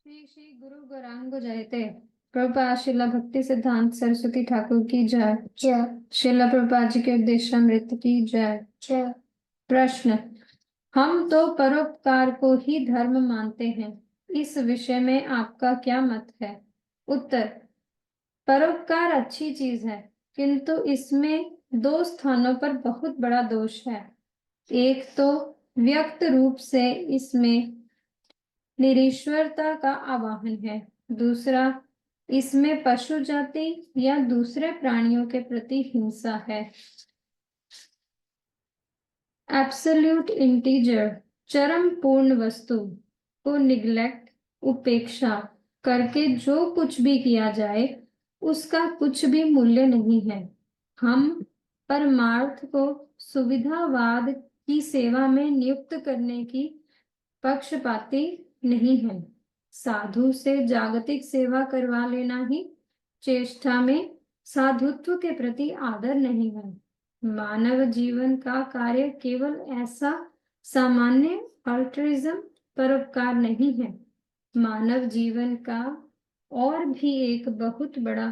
श्री श्री गुरु गौरांग जयते। प्रभुपाद शिला भक्ति सिद्धांत सरस्वती ठाकुर की जय। जय। शिला प्रभुपाद जी के उपदेशामृत की जय। जय। प्रश्न। हम तो परोपकार को ही धर्म मानते हैं, इस विषय में आपका क्या मत है? उत्तर। परोपकार अच्छी चीज है, किंतु इसमें दो स्थानों पर बहुत बड़ा दोष है। एक तो व्यक्त रूप से इसमें निरीश्वरता का आवाहन है, दूसरा इसमें पशु जाति या दूसरे प्राणियों के प्रति हिंसा है। एब्सोल्यूट इंटीजर, चरम पूर्ण वस्तु को निग्लेक्ट, उपेक्षा करके जो कुछ भी किया जाए उसका कुछ भी मूल्य नहीं है। हम परमार्थ को सुविधावाद की सेवा में नियुक्त करने की पक्षपाती नहीं है। साधु से जागतिक सेवा करवा लेना ही चेष्टा में साधुत्व के प्रति आदर नहीं है। मानव जीवन का कार्य केवल ऐसा सामान्य अल्ट्रिज्म परोपकार नहीं है। मानव जीवन का और भी एक बहुत बड़ा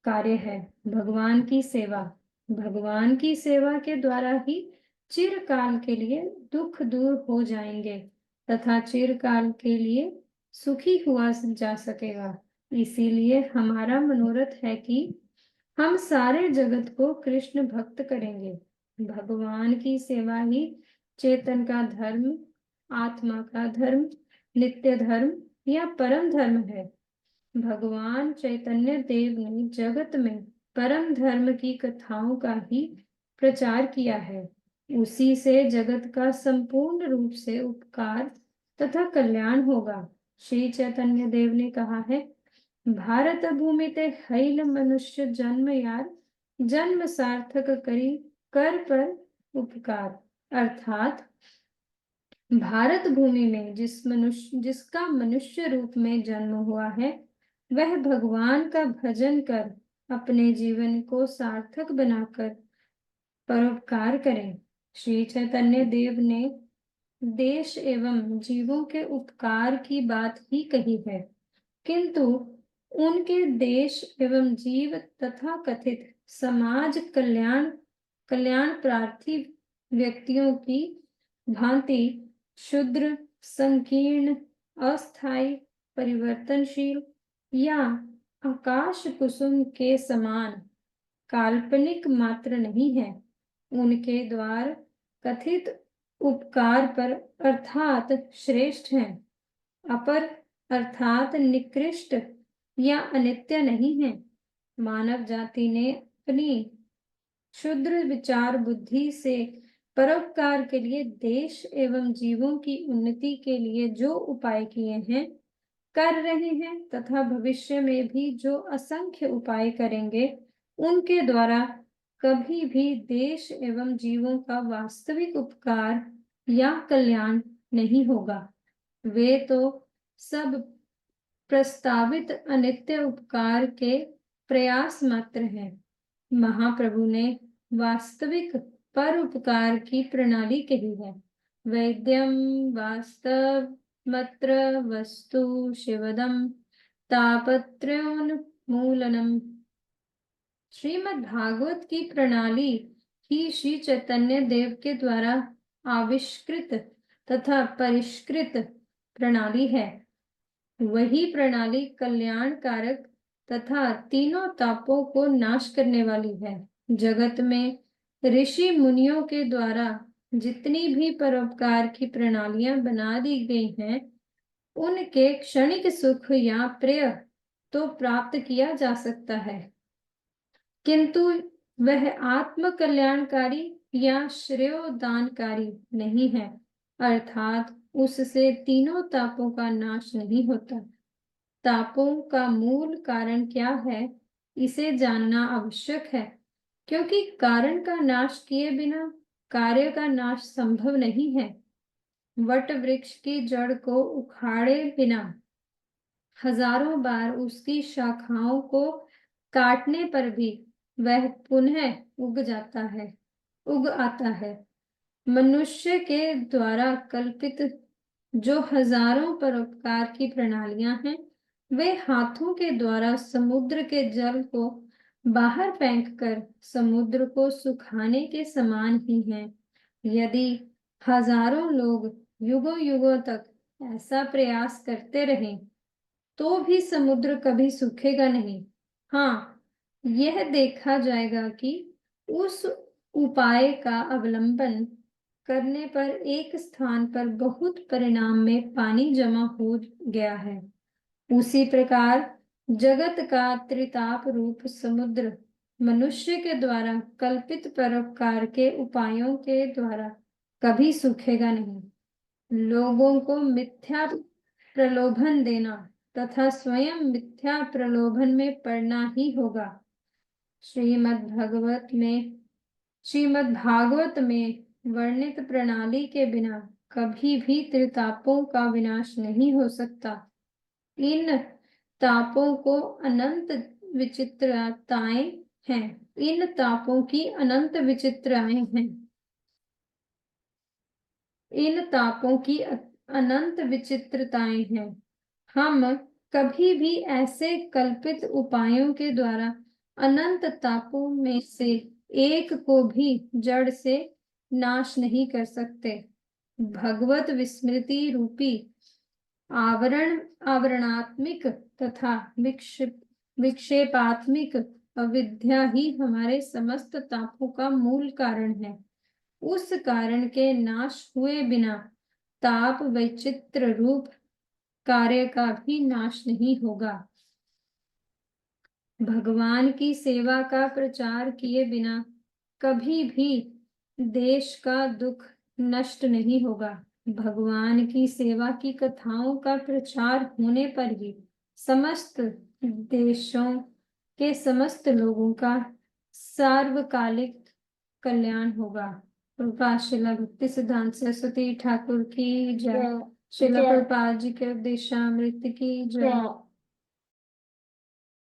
कार्य है, भगवान की सेवा। भगवान की सेवा के द्वारा ही चिरकाल के लिए दुख दूर हो जाएंगे तथा चिरकाल के लिए सुखी हुआ जा सकेगा। इसीलिए हमारा मनोरथ है कि हम सारे जगत को कृष्ण भक्त करेंगे। भगवान की सेवा ही चेतन का धर्म, आत्मा का धर्म, नित्य धर्म या परम धर्म है। भगवान चैतन्य देव ने जगत में परम धर्म की कथाओं का ही प्रचार किया है। उसी से जगत का संपूर्ण रूप से उपकार तथा कल्याण होगा। श्री चैतन्य देव ने कहा है, भारत भूमि ते हैल मनुष्य जन्म यार, जन्म सार्थक करी कर पर उपकार। अर्थात भारत भूमि में जिसका मनुष्य रूप में जन्म हुआ है, वह भगवान का भजन कर अपने जीवन को सार्थक बनाकर परोपकार करें। श्री चैतन्य देव ने देश एवं जीवों के उपकार की बात ही कही है, किंतु उनके देश एवं जीव तथा कथित समाज कल्याण प्रार्थी व्यक्तियों की भांति क्षुद्र, संकीर्ण, अस्थायी, परिवर्तनशील या आकाश कुसुम के समान काल्पनिक मात्र नहीं है। उनके द्वार कथित उपकार पर अर्थात श्रेष्ठ हैं, अपर अर्थात निकृष्ट या अनित्य नहीं है। मानव जाति ने अपनी क्षुद्र विचार बुद्धि से परोपकार के लिए देश एवं जीवों की उन्नति के लिए जो उपाय किए हैं, कर रहे हैं तथा भविष्य में भी जो असंख्य उपाय करेंगे, उनके द्वारा कभी भी देश एवं जीवों का वास्तविक उपकार या कल्याण नहीं होगा। वे तो सब प्रस्तावित अनित्य उपकार के प्रयास मात्र हैं। महाप्रभु ने वास्तविक परोपकार की प्रणाली कही है। वैद्यम वास्तव मत्र वस्तु शिवदम तापत्र्योन्मूलनम। श्रीमद् भागवत की प्रणाली ही श्री चैतन्य देव के द्वारा आविष्कृत तथा परिष्कृत प्रणाली है। वही प्रणाली कल्याणकारक तथा तीनों तापों को नाश करने वाली है। जगत में ऋषि मुनियों के द्वारा जितनी भी परोपकार की प्रणालियां बना दी गई हैं, उनके क्षणिक सुख या प्रिय तो प्राप्त किया जा सकता है, किंतु वह आत्म कल्याणकारी या श्रेयोदानकारी नहीं है। अर्थात उससे तीनों तापों का नाश नहीं होता। तापों का मूल कारण क्या है, इसे जानना आवश्यक है, क्योंकि कारण का नाश किए बिना कार्य का नाश संभव नहीं है। वट वृक्ष की जड़ को उखाड़े बिना हजारों बार उसकी शाखाओं को काटने पर भी वह पुनः उग आता है। मनुष्य के द्वारा कल्पित जो हजारों परोपकार की प्रणालियां हैं, वे हाथों के द्वारा समुद्र के जल को बाहर फेंककर समुद्र को सुखाने के समान ही हैं। यदि हजारों लोग युगों युगों तक ऐसा प्रयास करते रहें, तो भी समुद्र कभी सूखेगा नहीं। हाँ, यह देखा जाएगा कि उस उपाय का अवलंबन करने पर एक स्थान पर बहुत परिमाण में पानी जमा हो गया है। उसी प्रकार जगत का त्रिताप रूप समुद्र मनुष्य के द्वारा कल्पित परोपकार के उपायों के द्वारा कभी सूखेगा नहीं। लोगों को मिथ्या प्रलोभन देना तथा स्वयं मिथ्या प्रलोभन में पड़ना ही होगा। श्रीमद् भागवत में वर्णित प्रणाली के बिना कभी भी त्रितापों का विनाश नहीं हो सकता। इन तापों को अनंत विचित्रताएं हैं। इन तापों की अनंत विचित्रताएं हैं। इन तापों की अनंत विचित्रताएं हैं। हम कभी भी ऐसे कल्पित उपायों के द्वारा अनंत तापों में से एक को भी जड़ से नाश नहीं कर सकते। भगवत विस्मृति रूपी आवरणात्मिक तथा विक्षेपात्मिक अविद्या ही हमारे समस्त तापों का मूल कारण है। उस कारण के नाश हुए बिना ताप वैचित्र रूप कार्य का भी नाश नहीं होगा। भगवान की सेवा का प्रचार किए बिना कभी भी देश का दुख नष्ट नहीं होगा। भगवान की सेवा की कथाओं का प्रचार होने पर ही समस्त देशों के समस्त लोगों का सार्वकालिक कल्याण होगा। प्रभुपाद श्रील भक्ति सिद्धांत सरस्वती ठाकुर की जय। श्रील प्रभुपाद जी के उपदेशामृत की जय।